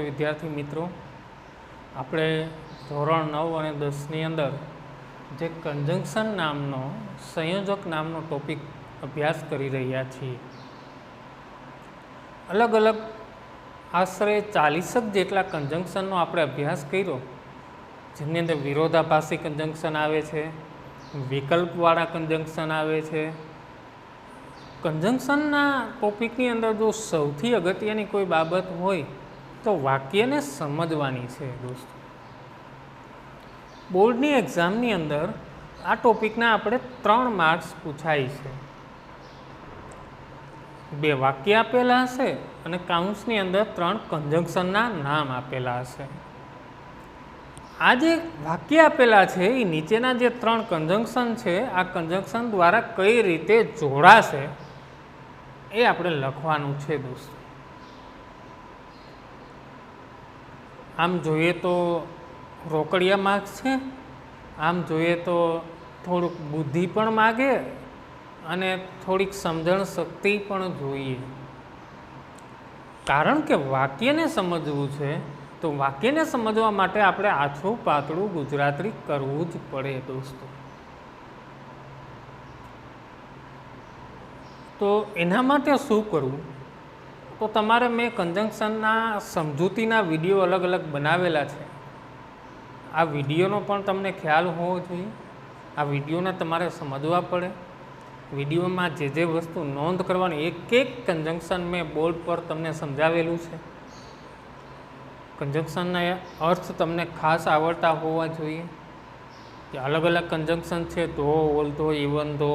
विद्यार्थी मित्रों, આપણે ધોરણ 9 અને 10ની અંદર જે કન્જંક્શન નામનો સંયોજક નામનો ટોપિક અભ્યાસ કરી રહ્યા છીએ. અલગ અલગ આશરે 40 જેટલા કન્જંક્શનનો આપણે અભ્યાસ કર્યો, જેની અંદર વિરોધાભાસી કન્જંક્શન આવે છે, વિકલ્પવાળા કન્જંક્શન આવે છે. કન્જંક્શનના ટોપિકની અંદર જો સૌથી અગત્યની કોઈ બાબત હોય તો વાક્યને સમજવાની છે. દોસ્તો, બોર્ડની એક્ઝામની અંદર આ ટોપિકના આપણે 3 માર્ક્સ પૂછાય છે. 2 વાક્ય આપેલા હશે અને કાઉન્સની અંદર 3 કન્જંક્શનના નામ આપેલા હશે. આ જે વાક્ય આપેલા છે એ નીચેના જે 3 કન્જંક્શન છે, આ કન્જંક્શન દ્વારા કઈ રીતે જોડાશે એ આપણે લખવાનું છે. દોસ્તો, આમ જોઈએ તો રોકડિયા માર્ક્સ છે, આમ જોઈએ તો થોડુંક બુદ્ધિ પણ માગે અને થોડીક સમજણ શક્તિ પણ જોઈએ. કારણ કે વાક્યને સમજવું છે તો વાક્યને સમજવા માટે આપણે આછું પાતળું ગુજરાતી કરવું જ પડે. દોસ્તો, તો એના માટે શું કરવું? તો તમારે મેં કન્જંક્શનના સમજૂતીના વિડીયો અલગ અલગ બનાવેલા છે. આ વિડીયોનો પણ તમને ખ્યાલ હોવો જોઈએ. આ વિડીયોને તમારે સમજવા પડે. વિડીયોમાં જે જે વસ્તુ નોંધ કરવાની, એક કન્જંક્શન મેં બોર્ડ પર તમને સમજાવેલું છે. કન્જંક્શનના અર્થ તમને ખાસ આવડતા હોવા જોઈએ. કે અલગ અલગ કન્જંક્શન છે, ધો, ઓલ ધો, even though,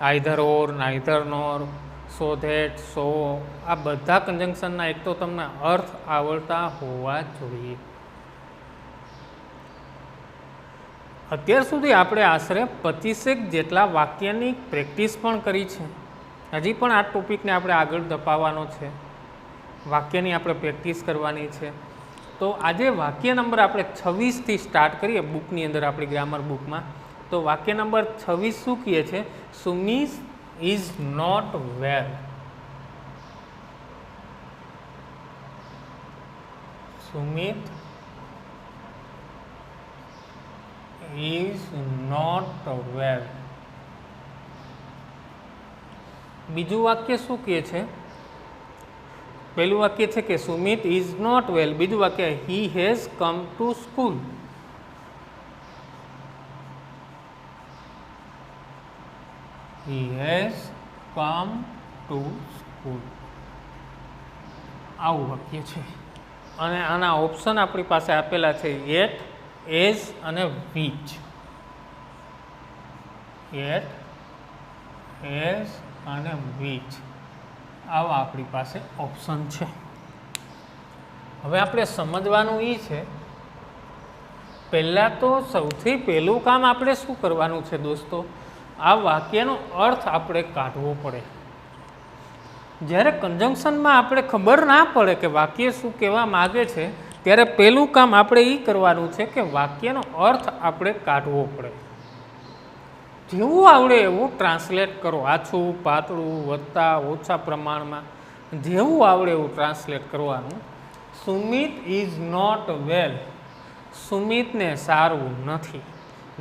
either or, neither nor, so that, so, આ બધા કન્જંક્શનના એક તો તમને અર્થ આવડતા હોવા જોઈએ. અત્યાર સુધી આપણે આશરે 25 જેટલા વાક્યની પ્રેક્ટિસ પણ કરી છે. હજી પણ આ ટોપિકને આપણે આગળ ધપાવવાનો છે. વાક્યની આપણે પ્રેક્ટિસ કરવાની છે. તો આજે વાક્ય નંબર આપણે 26થી સ્ટાર્ટ કરીએ બુકની અંદર, આપણી ગ્રામર બુકમાં. તો વાક્ય નંબર 26 શું કહે છે? Sumit is not well. Sumit is not well. બીજું વાક્ય શું કહે છે? પહેલું વાક્ય છે કે સુમિત is not well. બીજું વાક્ય he has come to school. He has come to school. આવું વાક્ય છે. અને આના ઓપ્શન આપણી પાસે આપેલા છે, yet, as અને which. yet, as અને which, આવા આપણી પાસે ઓપ્શન છે. હવે આપણે સમજવાનું એ છે, પહેલાં તો સૌથી પહેલું કામ આપણે શું કરવાનું છે? દોસ્તો, આ વાક્યનો અર્થ આપણે કાઢવો પડે. જ્યારે કન્જંક્શનમાં આપણે ખબર ના પડે કે વાક્ય શું કહેવા માગે છે, ત્યારે પહેલું કામ આપણે એ કરવાનું છે કે વાક્યનો અર્થ આપણે કાઢવો પડે. જેવું આવડે એવું ટ્રાન્સલેટ કરો. આછું પાતળું, વધતા ઓછા પ્રમાણમાં, જેવું આવડે એવું ટ્રાન્સલેટ કરવાનું. Sumit is not well. સુમિતને સારું નથી.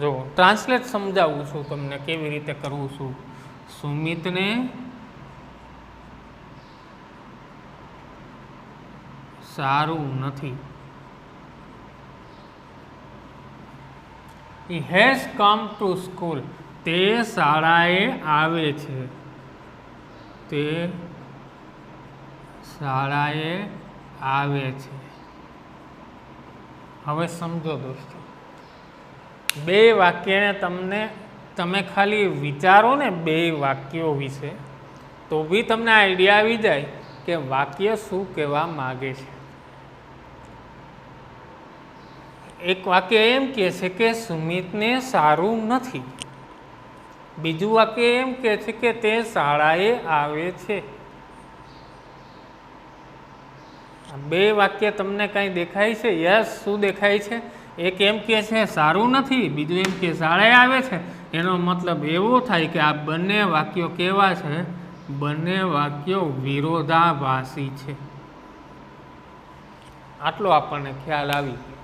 જો ટ્રાન્સલેટ સમજાવું છું તમને કેવી રીતે કરવું છું. સુમિતને સારું નથી. He has come to school. તે શાળાએ આવે છે. તે શાળાએ આવે છે. હવે સમજો દોસ્તો, 2 વાક્યને તમે ખાલી વિચારો ને 2 વાક્યો વિશે, તો બી તમને આઈડિયા આવી જાય કે વાક્ય શું કહેવા માગે છે. એક વાક્ય એમ કહે છે કે સુમિતને સારું નથી. બીજું વાક્ય એમ કહે છે કે તે શાળાએ આવે છે. 2 વાક્ય તમને કાંઈ દેખાય છે? યસ, શું દેખાય છે? એક એમ કહે છે સારું નથી, બીજું એમ કે શાળાએ આવે છે. એનો મતલબ એવો થાય કે આ બંને વાક્યો કેવા છે? બંને વાક્યો વિરોધાભાસી છે. આટલો આપણને ખ્યાલ આવી ગયો.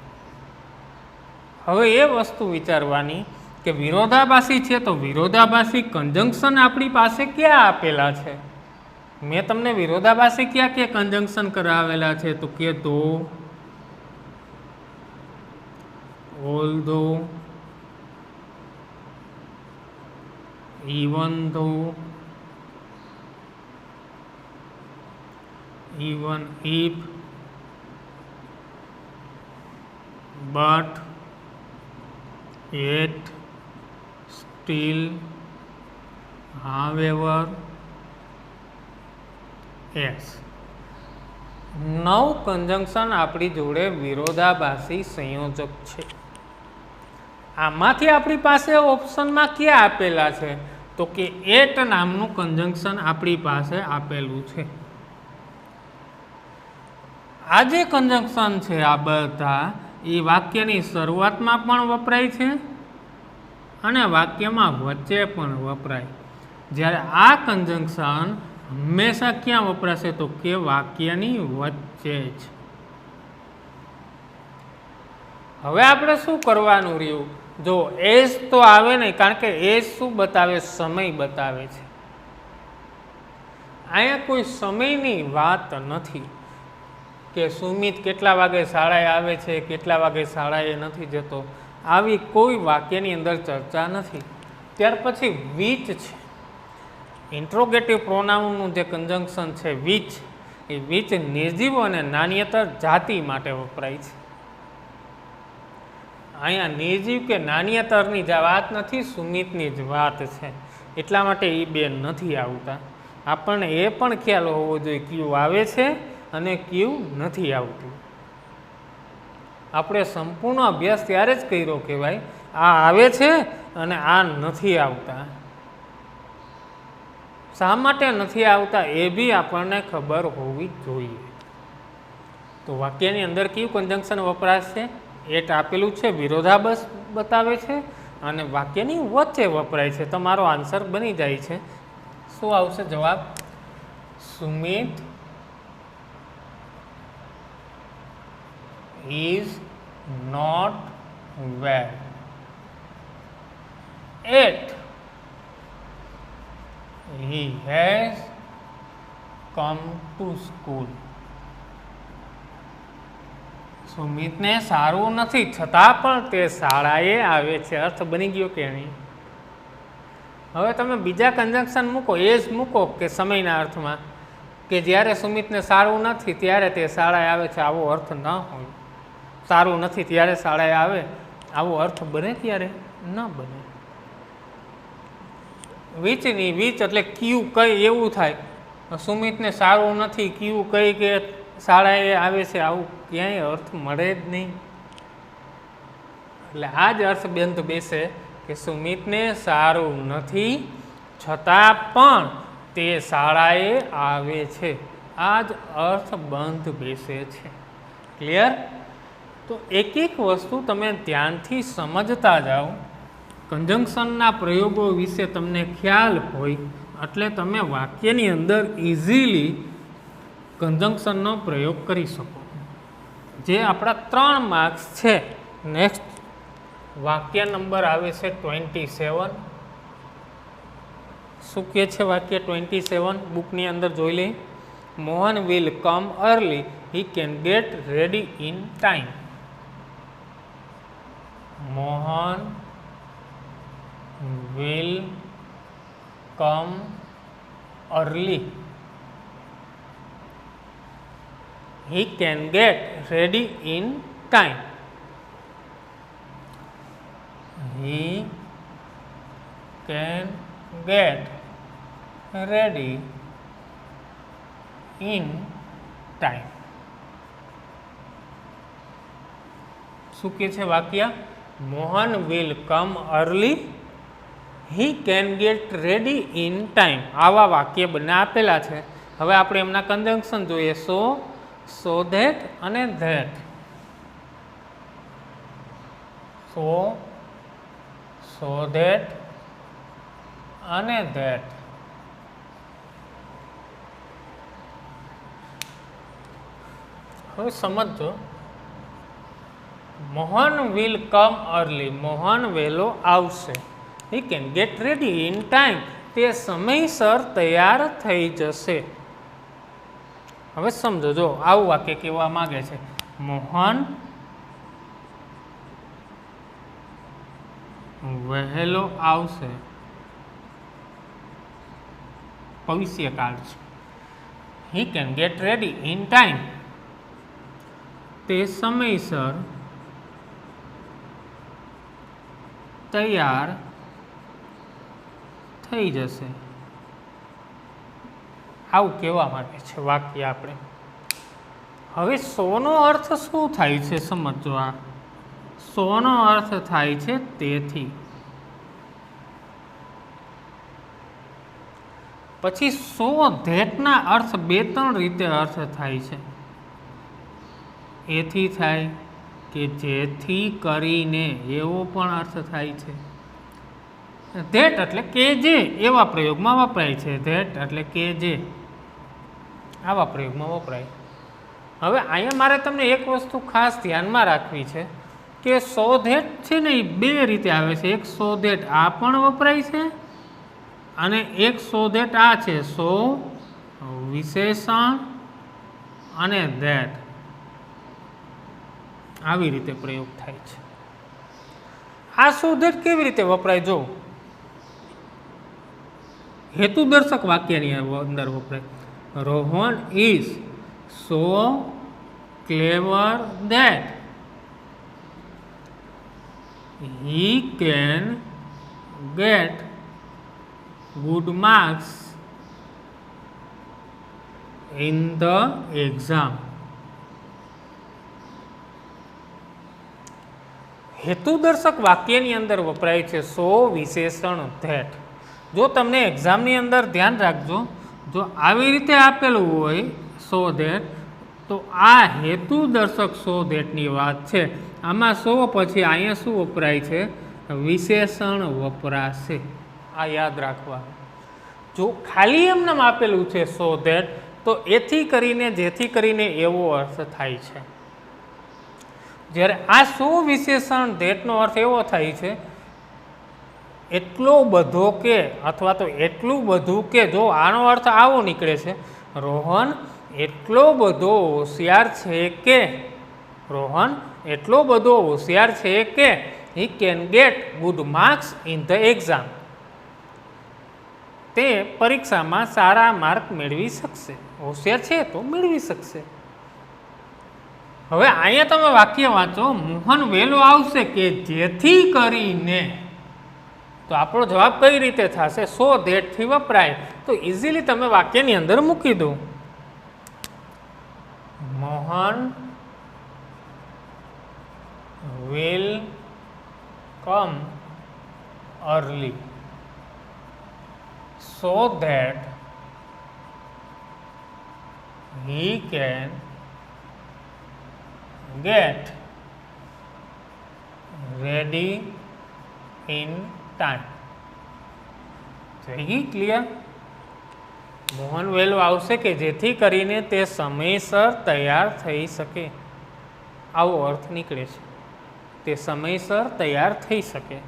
હવે એ વસ્તુ વિચારવાની કે વિરોધાભાસી છે તો વિરોધાભાસી કંજંક્શન આપણી પાસે ક્યાં આપેલા છે? મેં તમને વિરોધાભાસી ક્યાં ક્યાં કંજંક્શન કરાવેલા છે? તો કે દો, although, even though, even if, but, yet, still, however, yes. 9 કંજંક્શન આપણી જોડે વિરોધાભાસી સંયોજક છે. આમાંથી આપણી પાસે ઓપ્શનમાં ક્યાં આપેલા છે? તો કે એટ નામનું કંજંક્શન આપણી પાસે આપેલું છે. આ જે કંજંક્શન છે આ બધા એ વાક્યની શરૂઆતમાં પણ વપરાય છે અને વાક્યમાં વચ્ચે પણ વપરાય. જ્યારે આ કંજંક્શન હંમેશા ક્યાં વપરાશે? તો કે વાક્યની વચ્ચે જ. હવે આપણે શું કરવાનું રહ્યું? જો એસ તો આવે નહીં, કારણ કે એસ શું બતાવે? સમય બતાવે છે. અહીંયા કોઈ સમયની વાત નથી કે સુમિત કેટલા વાગે શાળાએ આવે છે, કેટલા વાગે શાળાએ નથી જતો. આવી કોઈ વાક્યની અંદર ચર્ચા નથી. ત્યાર પછી વિચ છે. ઇન્ટ્રોગેટિવ પ્રોનાઉનનું જે કંજંક્શન છે વિચ, એ વિચ નિર્જીવ અને નાન્યતર જાતિ માટે વપરાય છે. અહીંયા નિર્જીવ કે નાન્યતરની જ વાત નથી, સુમિતની જ વાત છે. એટલા માટે એ બે નથી આવતા. આપણને એ પણ ખ્યાલ હોવો જોઈએ ક્યુ આવે છે અને ક્યુ નથી આવતું. આપણે સંપૂર્ણ અભ્યાસ ત્યારે જ કર્યો કે ભાઈ આ આવે છે અને આ નથી આવતા. શા માટે નથી આવતા એ બી આપણને ખબર હોવી જોઈએ. તો વાક્યની અંદર કયું કંજંક્શન વપરાશે? એટ આપેલું છે, વિરોધાભાસ બતાવે છે અને વાક્યની વચ્ચે વપરાય છે. તમારો આન્સર બની જાય છે. શું આવશે જવાબ? Sumit is not well yet he has come to school. સુમિતને સારું નથી છતાં પણ તે શાળાએ આવે છે. અર્થ બની ગયો કે નહીં? હવે તમે બીજા કંજંક્શન મૂકો, એજ મૂકો કે સમયના અર્થમાં, કે જ્યારે સુમિતને સારું નથી ત્યારે તે શાળાએ આવે છે, આવો અર્થ ન હોય. સારું નથી ત્યારે શાળાએ આવે, આવો અર્થ બને ત્યારે ન બને. વીચની વીચ એટલે ક્યુ કઈ એવું થાય, સુમિતને સારું નથી ક્યુ કઈ કે શાળાએ આવે છે, આવું ક્યાંય અર્થ મળે જ નહીં. એટલે આ જ અર્થ બંધ બેસે કે સુમિતને સારું નથી છતાં પણ તે શાળાએ આવે છે. આ જ અર્થ બંધ બેસે છે. ક્લિયર? તો એક એક વસ્તુ તમે ધ્યાનથી સમજતા જાઓ. કંજંક્શનના પ્રયોગો વિશે તમને ખ્યાલ હોય એટલે તમે વાક્યની અંદર ઇઝીલી કંજંક્શનનો પ્રયોગ કરી શકો. જે આપણા 3 માર્ક્સ છે. નેક્સ્ટ વાક્ય નંબર આવે છે 27. શું કહે છે વાક્ય 27? બુકની અંદર જોઈ લઈ. Mohan will come early, he can get ready in time. Mohan will come early, he can get ready in time. He can get ready in time. શું કે છે વાક્ય? Mohan will come early, he can get ready in time. આવા વાક્ય બંને આપેલા છે. હવે આપણે એમના કંજંક્શન જોઈએ. સો ધેટ અને ધેટ. સો ધેટ અને ધેટ. હવે સમજો, Mohan will come early, Mohan વહેલો આવશે. He can get ready in time, તે સમયસર તૈયાર થઈ જશે. હવે સમજો, જો આવું વાક્ય કહેવા માંગે છે, મોહન વહેલો આવશે, ભવિષ્યકાળ છે. હી can get ready in time, તે સમયસર તૈયાર થઈ જશે. આવું કહેવા માટે છે વાક્ય આપણે. હવે સોનો અર્થ શું થાય છે સમજો. આ સોનો અર્થ થાય છે તેથી. પછી સો ધેટના અર્થ બે ત્રણ રીતે અર્થ થાય છે. એથી થાય કે જેથી કરીને, એવો પણ અર્થ થાય છે. ધેટ એટલે કે જે, એવા પ્રયોગમાં વપરાય છે. ધેટ એટલે કે જે, આવા પ્રયોગમાં વપરાય. હવે અહીંયા મારે તમને એક વસ્તુ ખાસ ધ્યાનમાં રાખવી છે કે સો ધેટ છે ને એ બે રીતે આવે છે. એક સો ધેટ આ પણ વપરાય છે અને એક સો ધેટ આ છે. સો વિશેષણ અને ધેટ, આવી રીતે પ્રયોગ થાય છે. આ સો ધેટ કેવી રીતે વપરાય? જો હેતુદર્શક વાક્યની અંદર વપરાય. Rohan is so clever that he can get good marks in the exam. હેતુદર્શક વાક્યની અંદર વપરાય છે સો વિશેષણ ધેટ. જો તમને એક્ઝામની અંદર ધ્યાન રાખજો, જો આવી રીતે આપેલું હોય સો ધેટ, તો આ હેતુદર્શક સો ધેટની વાત છે. આમાં સો પછી અહીંયા શું વપરાય છે? વિશેષણ વપરાશે. આ યાદ રાખવા. જો ખાલી એમનામ આપેલું છે સો ધેટ, તો એથી કરીને, જેથી કરીને એવો અર્થ થાય છે. જ્યારે આ સો વિશેષણ ધેટનો અર્થ એવો થાય છે એટલો બધો કે, અથવા તો એટલું બધું કે. જો આનો અર્થ આવો નીકળે છે, રોહન એટલો બધો હોશિયાર છે કે, રોહન એટલો બધો હોશિયાર છે કે he can get good marks in the exam, તે પરીક્ષામાં સારા માર્ક મેળવી શકશે. હોશિયાર છે તો મેળવી શકશે. હવે અહીંયા તમે વાક્ય વાંચો, મોહન વહેલો આવશે કે જેથી કરીને, તો આપણો જવાબ કઈ રીતે થશે? સો ધેટથી વપરાય. તો ઇઝીલી તમે વાક્યની અંદર મૂકી દો. Mohan will come early so that he can get ready in time. થઈ ક્લિયર? મોહન વહેલો આવશે કે જેથી કરીને તે સમયસર તૈયાર થઈ શકે. આવો અર્થ નીકળે છે. તે સમયસર તૈયાર થઈ શકે.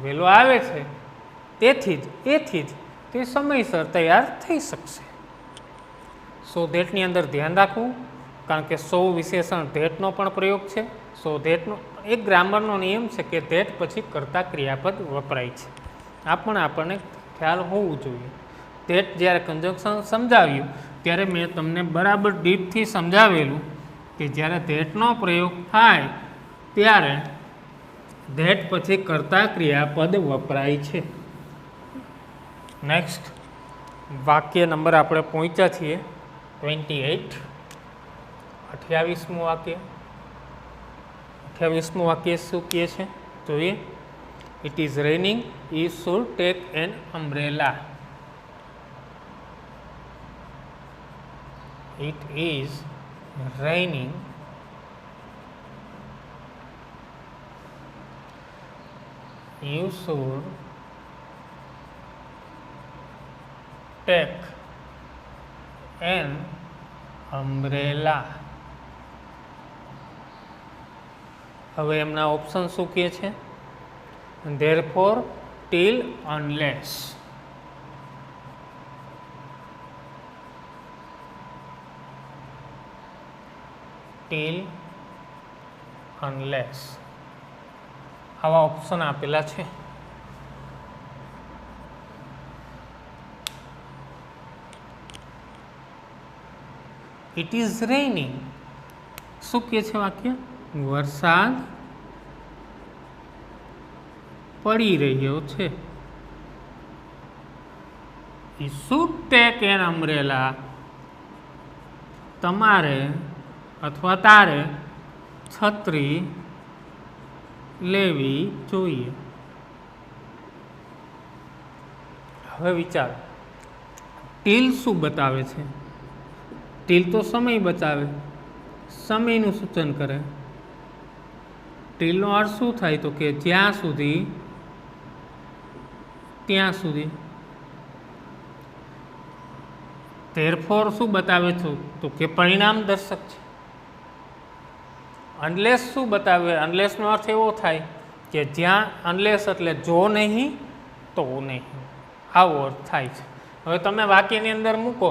વહેલો આવે છે તેથી જ તે સમયસર તૈયાર થઈ શકશે. સો ધેટની અંદર ધ્યાન રાખવું, કારણ કે સો વિશેષણ ધેટનો પણ પ્રયોગ છે. સો ધેટનો એક ગ્રામરનો નિયમ છે કે ધેટ પછી કર્તા ક્રિયાપદ વપરાય છે. આ પણ આપણને ખ્યાલ હોવું જોઈએ. ધેટ જ્યારે કન્જંક્શન સમજાવ્યું ત્યારે મેં તમને બરાબર ડીપથી સમજાવેલું કે જ્યારે ધેટનો પ્રયોગ થાય ત્યારે ધેટ પછી કર્તા ક્રિયાપદ વપરાય છે. નેક્સ્ટ વાક્ય નંબર આપણે પહોંચ્યા છીએ 28. 28મું વાક્ય. 28મું વાક્ય શું કહે છે જોઈએ. It is raining, you should take an umbrella. It is raining, you should take an umbrella. હવે એમના ઓપ્શન શું કહે છે? Therefore, till, unless. Till, unless આવા ઓપ્શન આપેલા છે. It is raining. શું કહે છે વાક્ય? વરસાદ પડી રહ્યો છે. You should take an umbrella. તમારે અથવા તારે છત્રી લેવી જોઈએ. હવે વિચાર, ટીલ શું બતાવે છે? ટીલ તો સમય બતાવે, સમયનું સૂચન કરે. ટીલનો અર્થ શું થાય? તો કે જ્યાં સુધી ત્યાં સુધી. ધેરફોર શું બતાવે છે? તો કે પરિણામ દર્શક છે. અનલેસ શું બતાવે? અનલેસનો અર્થ એવો થાય કે જ્યાં, અનલેસ એટલે જો નહીં તો નહીં, આવો અર્થ થાય છે. હવે તમે વાક્યની અંદર મૂકો,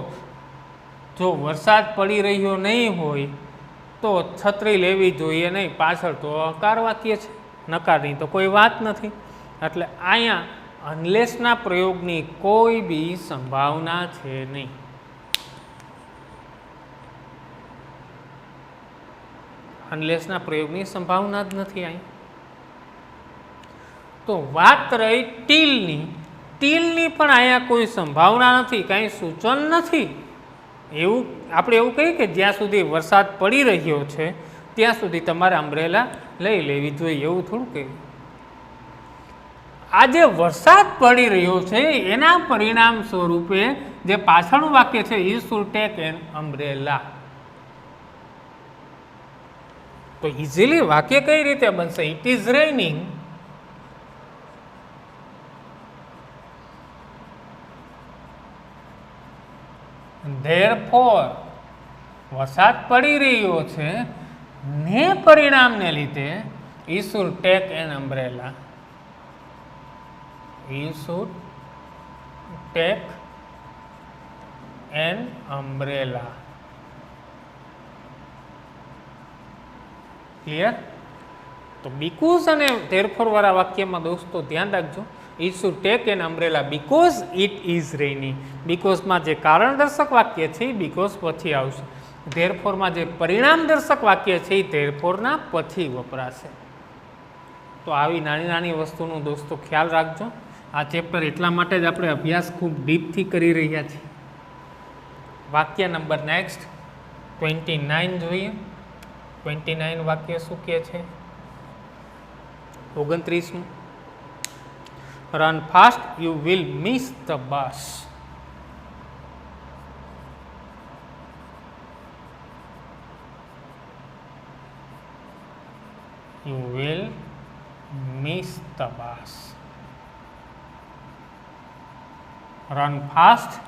જો વરસાદ પડી રહ્યો નહીં હોય તો છત્રી લેવી જોઈએ નહીં. પાછળ તો અકાર વાક્ય છે, નકારની તો કોઈ વાત નથી. એટલે અહીંયા અનલેસના પ્રયોગની કોઈ બી સંભાવના છે નહીં. અનલેસના પ્રયોગની સંભાવના જ નથી અહીં. તો વાત રહી ટીલની. ટીલની પણ અહીંયા કોઈ સંભાવના નથી, કાંઈ સૂચન નથી. એવું આપણે એવું કહીએ કે જ્યાં સુધી વરસાદ પડી રહ્યો છે ત્યાં સુધી તમારે અમ્બ્રેલા લઈ લેવી જોઈએ, એવું થોડું કહીએ. આ જે વરસાદ પડી રહ્યો છે એના પરિણામ સ્વરૂપે જે પાછળનું વાક્ય છે, you should take an umbrella. તો ઇઝીલી વાક્ય કઈ રીતે બનશે? It is રેઇનિંગ. ધેરફોર, વરસાદ પડી રહ્યો છે ને પરિણામને લીધે you should take an umbrella. You should take an umbrella. Clear? તો બીકોઝ અને ધેરફોર વાળા વાક્યમાં દોસ્તો ધ્યાન રાખજો, it should take an umbrella because it is raining. બીકોઝમાં જે કારણ દર્શક વાક્ય છે એ બીકોઝ પછી આવશે. ધેરફોરમાં જે પરિણામ દર્શક વાક્ય છે એ ધેરફોરના પછી વપરાશે. તો આવી નાની નાની વસ્તુનો દોસ્તો ખ્યાલ રાખજો. આ ચેપ્ટર એટલા માટે જ આપણે અભ્યાસ ખૂબ ડીપથી કરી રહ્યા છીએ. વાક્ય નંબર નેક્સ્ટ 29 જોઈએ. 29 વાક્ય શું કહે છે? 29. Run fast, you will miss the bus. You will miss the bus. Run fast,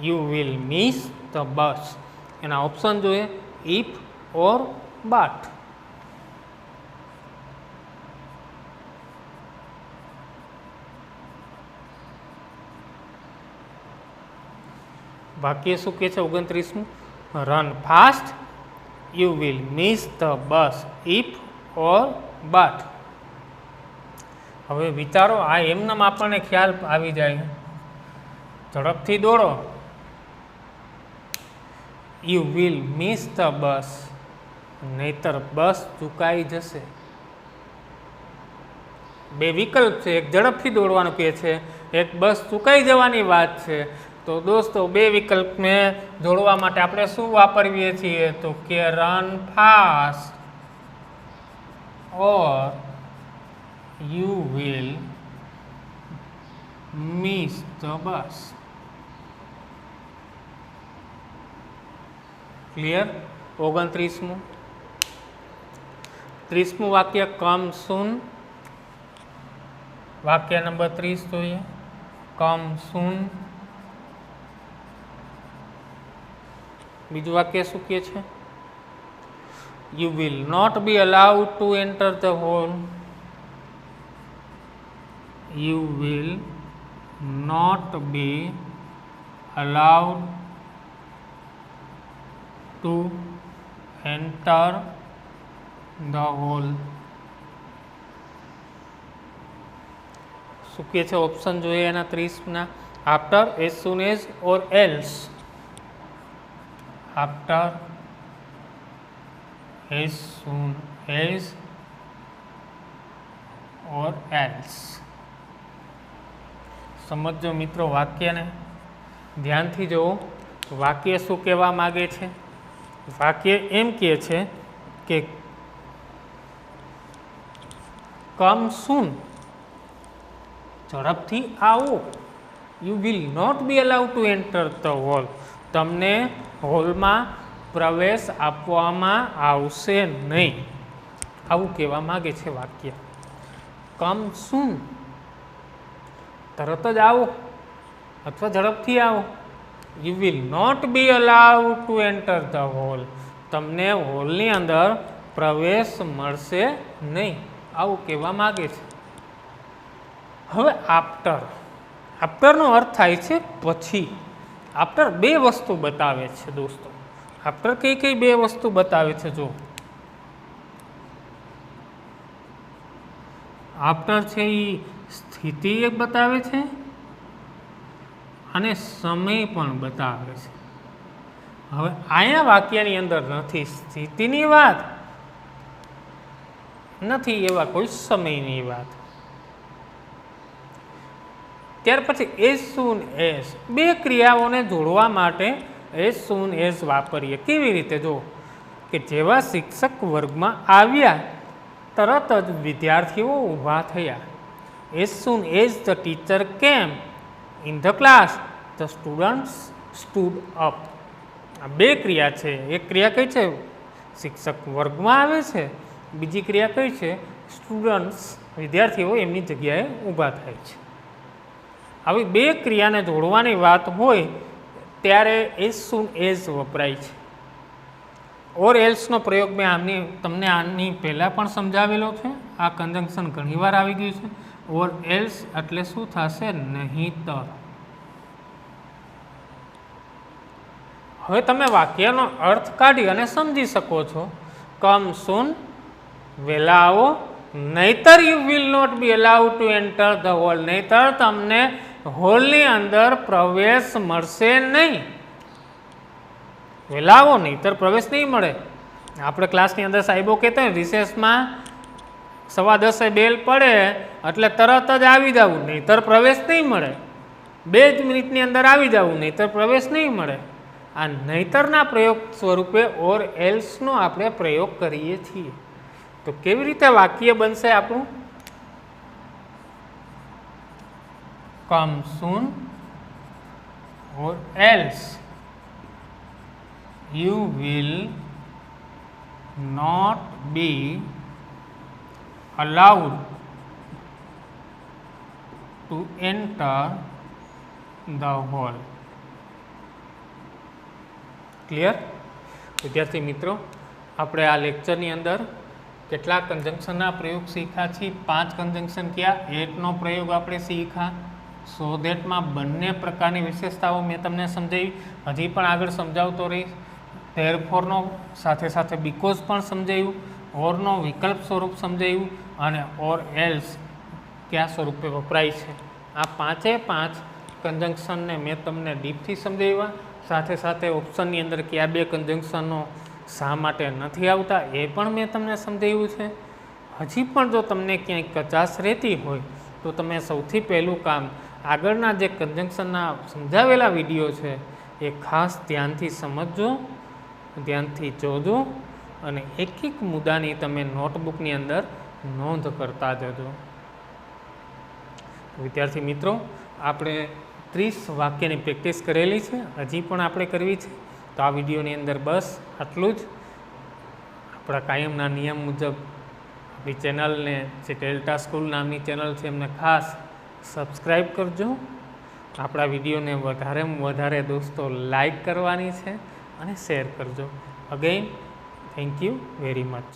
you will miss the bus. એના ઓપ્શન જોઈએ, if or but. વાક્ય શું કહે છે 29મું? Run fast, you will miss the bus, if or but. હવે વિચારો, આ એમનામ આપણને ખ્યાલ આવી જાય, ઝડપથી દોડો, યુ વિલ મિસ ધ બસ, નહીતર બસ ચૂકાઈ જશે. બે વિકલ્પ છે, એક ઝડપથી દોડવાનું કહે છે, એક બસ ચૂકાઈ જવાની વાત છે. તો દોસ્તો બે વિકલ્પને જોડવા માટે આપણે શું વાપરીએ છીએ? તો કે run fast or you will miss the bus. Clear? 29મું. 30મું વાક્ય કમ સૂન. વાક્ય નંબર 30 જોઈએ. કમ સૂન. બીજું વાક્ય શું કહે છે? You will not be allowed to enter the hall. You will not be allowed to enter the hall. શું કહે છે ઓપ્શન જોઈએ એના 30ના. After, as soon as or else. After, as soon as or else. સમજો મિત્રો વાક્યને ધ્યાનથી જુઓ. વાક્ય શું કહેવા માગે છે? વાક્ય એમ કહે છે કે કમ સૂન, ઝડપથી આવો. You will not be allowed to enter the hall, તમને હોલમાં પ્રવેશ આપવામાં આવશે નહીં. આવું કહેવા માગે છે વાક્ય. કમ સૂન, તરત જ આવો અથવા ઝડપથી આવો. You will not be allowed to enter the hall, તમને હોલની અંદર પ્રવેશ મળશે નહીં. આવું કહેવા માગે છે. હવે આફ્ટર, આફ્ટરનો અર્થ થાય છે પછી. આફ્ટર બે વસ્તુ બતાવે છે દોસ્તો. આફ્ટર કઈ કઈ બે વસ્તુ બતાવે છે જો. આફ્ટર છે એ સ્થિતિ એક બતાવે છે અને સમય પણ બતાવે છે. હવે અહીંયા વાક્યની અંદર નથી સ્થિતિની વાત, નથી એવા કોઈ સમયની વાત. ત્યાર પછી એઝ સૂન એઝ, બે ક્રિયાઓને જોડવા માટે એઝ સૂન એઝ વાપરીએ. કેવી રીતે? જો કે જેવા શિક્ષક વર્ગમાં આવ્યા તરત જ વિદ્યાર્થીઓ ઊભા થયા. As soon as the teacher કેમ in the class the students stood up. આ બે ક્રિયા છે. એક ક્રિયા કઈ છે? શિક્ષક વર્ગમાં આવે છે. બીજી ક્રિયા કઈ છે? સ્ટુડન્ટ્સ, વિદ્યાર્થીઓ એમની જગ્યાએ ઊભા થાય છે. આવી બે ક્રિયાને જોડવાની વાત હોય ત્યારે એઝ સૂન એઝ વપરાય છે. ઓર એલ્સનો પ્રયોગ મેં તમને આની પહેલાં પણ સમજાવેલો છે. આ કન્જંક્શન ઘણીવાર આવી ગયું છે. ઓર એલ્સ એટલે શું થશે? નહીંતર. હવે તમે વાક્યનો અર્થ કાઢી અને સમજી શકો છો. કમ સૂન, વહેલા આવો, નહીતર you will not be allowed to enter the hall, નહીતર તમને હોલની અંદર પ્રવેશ મળશે નહીં. વહેલા આવો નહીતર પ્રવેશ નહીં મળે. આપણે ક્લાસની અંદર સાહેબો કહેતા હોય રિસેસમાં 10:15 બેલ પડે એટલે તરત જ આવી જવું, નહીતર પ્રવેશ નહીં મળે. 2 જ મિનિટની અંદર આવી જવું, નહીતર પ્રવેશ નહીં મળે. આ નહીતરના પ્રયોગ સ્વરૂપે ઓર એલ્સનો આપણે પ્રયોગ કરીએ છીએ. તો કેવી રીતે વાક્ય બનશે આપણું? Come soon or else you will not be allowed to enter the hall. Clear? વિદ્યાર્થી મિત્રો, આપણે આ લેક્ચરની અંદર કેટલા કન્જંક્શનના પ્રયોગ શીખ્યા છીએ? 5 કન્જંક્શન કયા? એટનો પ્રયોગ આપણે શીખ્યા. સો દેટમાં બંને પ્રકારની વિશેષતાઓ મેં તમને સમજાવી, હજી પણ આગળ સમજાવતો રહીશ. ધેરફોરનો સાથે સાથે બીકોઝ પણ સમજાયું, ઓરનો વિકલ્પ સ્વરૂપ સમજાયું અને ઓર એલ્સ કયા સ્વરૂપે વપરાય છે. આ 5 કન્જંક્શનને મેં તમને ડીપથી સમજાવ્યા. સાથે સાથે ઓપ્શનની અંદર કયા 2 કન્જંક્શનો શા માટે નથી આવતા એ પણ મેં તમને સમજાવ્યું છે. હજી પણ જો તમને ક્યાંય કચાશ રહેતી હોય તો તમે સૌથી પહેલું કામ આગળના જે કન્જંક્શનના સમજાવેલા વિડીયો છે એ ખાસ ધ્યાનથી સમજજો, ધ્યાનથી જોજો અને એક એક મુદ્દાની તમે નોટબુકની અંદર નોંધ કરતા જજો. વિદ્યાર્થી મિત્રો, આપણે 30 વાક્યની પ્રેક્ટિસ કરેલી છે, હજી પણ આપણે કરવી છે. તો આ વિડીયોની અંદર બસ આટલું જ. આપણા કાયમના નિયમ મુજબ આપણી ચેનલને, જે ડેલ્ટા સ્કૂલ નામની ચેનલ છે, એમને ખાસ સબસ્ક્રાઈબ કરજો. આપણા વિડીયોને વધારેમાં વધારે દોસ્તો લાઈક કરવાની છે અને શેર કરજો. Again thank you very much.